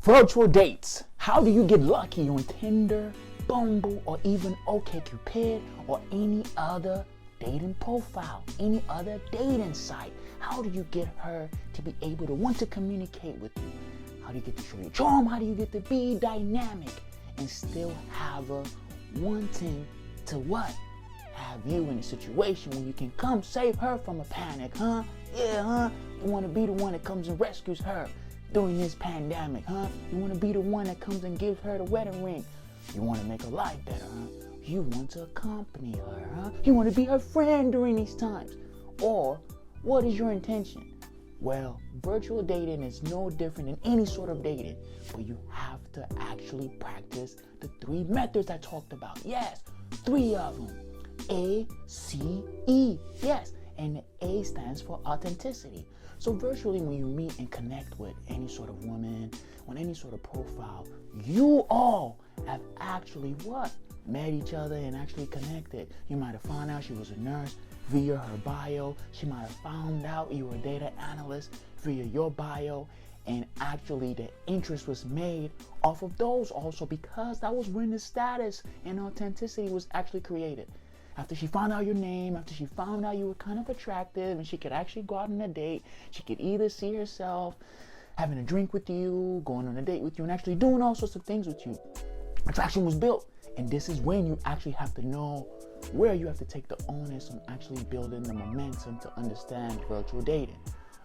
Virtual dates. How do you get lucky on Tinder, Bumble, or even OkCupid, or any other dating profile, any other dating site? How do you get her to be able to want to communicate with you? How do you get to show your charm? How do you get to be dynamic and still have her wanting to what? Have you in a situation where you can come save her from a panic, huh? Yeah, huh? You want to be the one that comes and rescues her during this pandemic, huh? You want to be the one that comes and gives her the wedding ring. You want to make her life better, huh? You want to accompany her, huh? You want to be her friend during these times. Or, what is your intention? Well, virtual dating is no different than any sort of dating, but you have to actually practice the 3 methods I talked about. Yes, 3 of them. ACE. Yes, and the A stands for authenticity. So virtually, when you meet and connect with any sort of woman on any sort of profile, you all have actually what? Met each other and actually connected. You might have found out she was a nurse via her bio. She might have found out you were a data analyst via your bio. And actually the interest was made off of those also, because that was when the status and authenticity was actually created. After she found out your name, after she found out you were kind of attractive and she could actually go out on a date, she could either see herself having a drink with you, going on a date with you, and actually doing all sorts of things with you. Attraction was built. And this is when you actually have to know where you have to take the onus on actually building the momentum to understand virtual dating.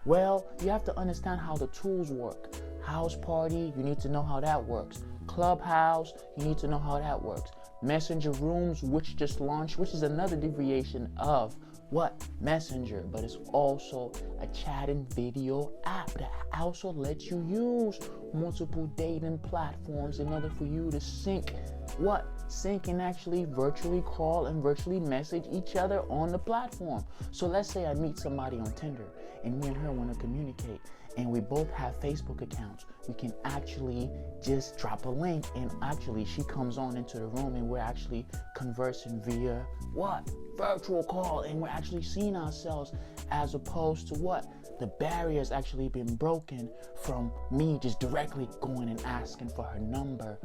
Well, you have to understand how the tools work. House party, you need to know how that works. Clubhouse, you need to know how that works. Messenger rooms, which just launched, which is another deviation of what? Messenger, but it's also a chatting video app that also lets you use multiple dating platforms in order for you to sync what? Sync and actually virtually call and virtually message each other on the platform. So let's say I meet somebody on Tinder and me and her want to communicate and we both have Facebook accounts. We can actually just drop a link and actually she comes on into the room and we're actually conversing via what? Virtual call, and we're actually seeing ourselves, as opposed to what? The barriers actually been broken from me just directly going and asking for her number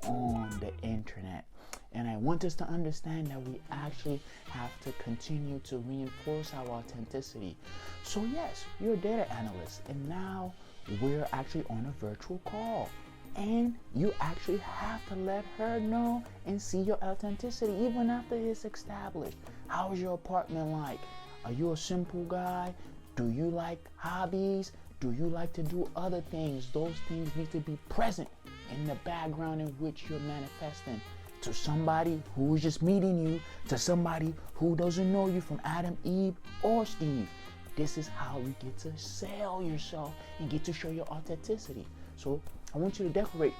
on the internet. And I want us to understand that we actually have to continue to reinforce our authenticity. So yes, you're a data analyst and now we're actually on a virtual call. And you actually have to let her know and see your authenticity even after it's established. How's your apartment like? Are you a simple guy? Do you like hobbies? Do you like to do other things? Those things need to be present in the background in which you're manifesting. To somebody who's just meeting you, to somebody who doesn't know you from Adam, Eve, or Steve. This is how you get to sell yourself and get to show your authenticity. So I want you to decorate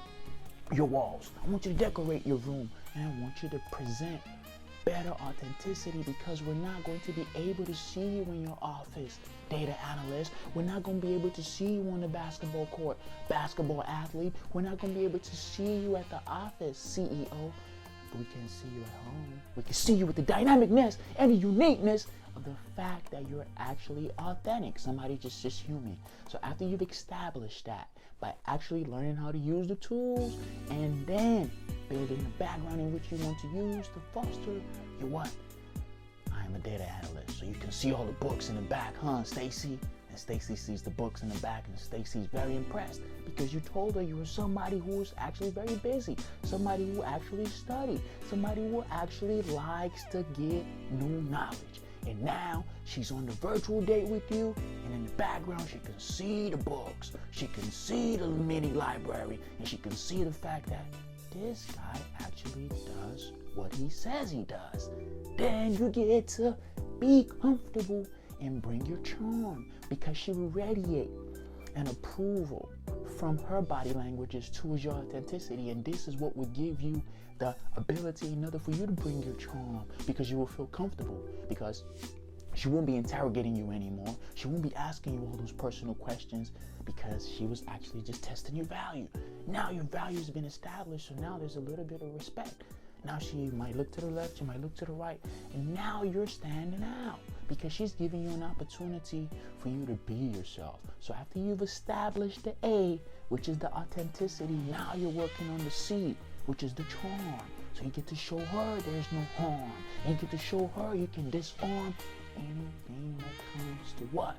your walls. I want you to decorate your room. And I want you to present better authenticity, because we're not going to be able to see you in your office, data analyst. We're not going to be able to see you on the basketball court, basketball athlete. We're not going to be able to see you at the office, CEO. But we can see you at home. We can see you with the dynamicness and the uniqueness of the fact that you're actually authentic. Somebody just human. So after you've established that by actually learning how to use the tools and then building the background in which you want to use to foster your what? I'm a data analyst. So you can see all the books in the back, huh, Stacy? And Stacy sees the books in the back and Stacy's very impressed because you told her you were somebody who was actually very busy, somebody who actually studied, somebody who actually likes to get new knowledge. And now she's on the virtual date with you, and in the background she can see the books, she can see the mini library, and she can see the fact that this guy actually does what he says he does. Then you get to be comfortable and bring your charm, because she will radiate an approval from her body languages towards your authenticity. And this is what will give you the ability in order for you to bring your charm, because you will feel comfortable, because she won't be interrogating you anymore. She won't be asking you all those personal questions, because she was actually just testing your value. Now your value has been established, so now there's a little bit of respect. Now she might look to the left, she might look to the right, and now you're standing out because she's giving you an opportunity for you to be yourself. So after you've established the A, which is the authenticity, now you're working on the C, which is the charm. So you get to show her there's no harm, and you get to show her you can disarm anything that comes to what?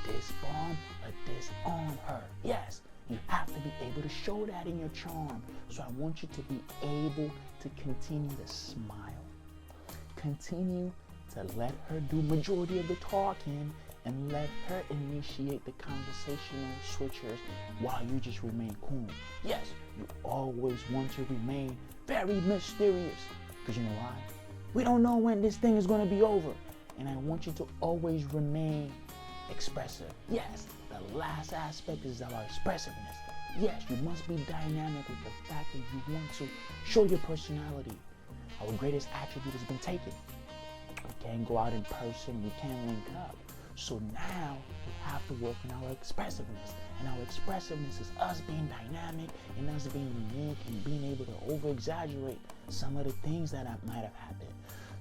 Disarm or disarm her. Yes, you have to be able to show that in your charm. So I want you to be able to continue to smile. Continue to let her do majority of the talking and let her initiate the conversational switchers while you just remain cool. Yes, you always want to remain very mysterious because you know why? We don't know when this thing is going to be over. And I want you to always remain expressive. Yes, the last aspect is about expressiveness. Yes, you must be dynamic with the fact that you want to show your personality. Our greatest attribute has been taken. We can't go out in person, we can't link up. So now we have to work on our expressiveness. And our expressiveness is us being dynamic and us being unique and being able to over-exaggerate some of the things that might have happened.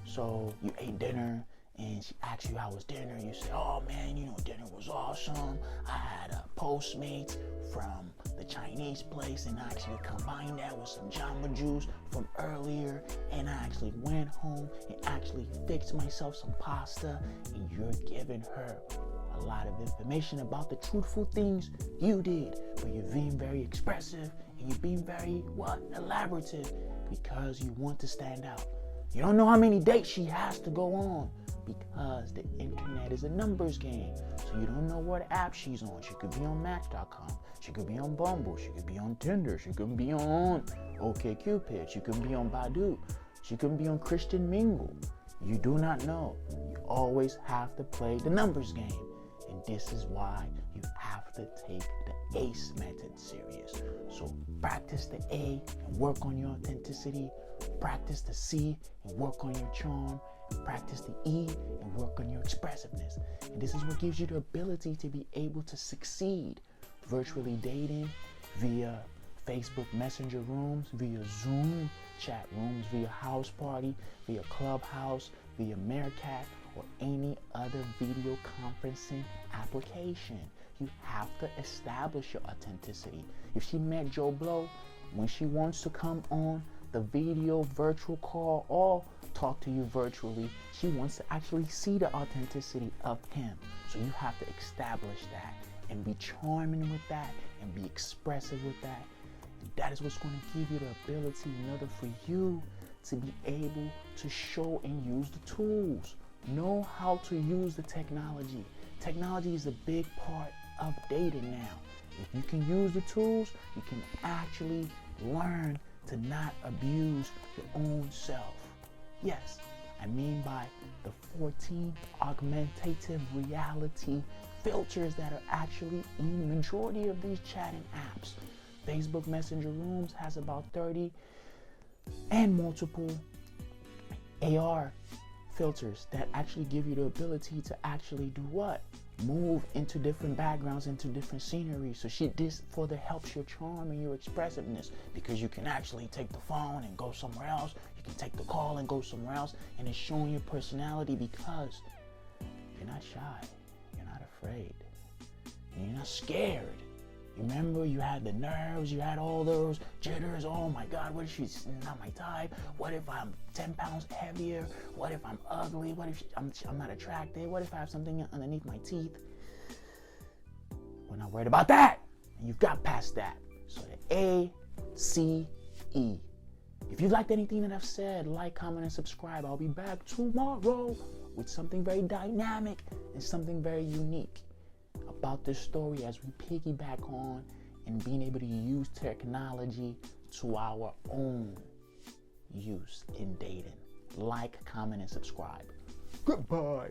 So you ate dinner and she asks you how was dinner. You say, oh man, dinner was awesome. I had a Postmates from the Chinese place and I actually combined that with some Jamba Juice from earlier, and I actually went home and actually fixed myself some pasta. And you're giving her a lot of information about the truthful things you did, but you're being very expressive and you're being very elaborative because you want to stand out. You don't know how many dates she has to go on because the internet is a numbers game. So you don't know what app she's on. She could be on Match.com. She could be on Bumble. She could be on Tinder. She could be on OkCupid. She could be on Badoo. She could be on Christian Mingle. You do not know. You always have to play the numbers game. And this is why you have to take the ACE method serious. So practice the A and work on your authenticity. Practice the C and work on your charm. Practice the E and work on your expressiveness. And this is what gives you the ability to be able to succeed virtually dating via Facebook Messenger rooms, via Zoom chat rooms, via House Party, via Clubhouse, via Meerkat, or any other video conferencing application. You have to establish your authenticity. If she met Joe Blow, when she wants to come on the video virtual call or talk to you virtually, she wants to actually see the authenticity of him. So you have to establish that and be charming with that and be expressive with that. And that is what's going to give you the ability in order for you to be able to show and use the tools. Know how to use the technology. Technology is a big part of dating now. If you can use the tools, you can actually learn to not abuse your own self. Yes, I mean by the 14 augmentative reality filters that are actually in the majority of these chatting apps. Facebook Messenger Rooms has about 30 and multiple AR filters that actually give you the ability to actually do what? Move into different backgrounds, into different scenery. So this further helps your charm and your expressiveness because you can actually take the phone and go somewhere else. You can take the call and go somewhere else, and it's showing your personality because you're not shy, you're not afraid, and you're not scared. Remember, you had the nerves, you had all those jitters. Oh my God, what if she's not my type? What if I'm 10 pounds heavier? What if I'm ugly? What if I'm not attractive? What if I have something underneath my teeth? We're not worried about that. And you've got past that. So the A, C, E. If you liked anything that I've said, like, comment, and subscribe. I'll be back tomorrow with something very dynamic and something very unique about this story as we piggyback on and being able to use technology to our own use in dating. Like, comment, and subscribe. Goodbye.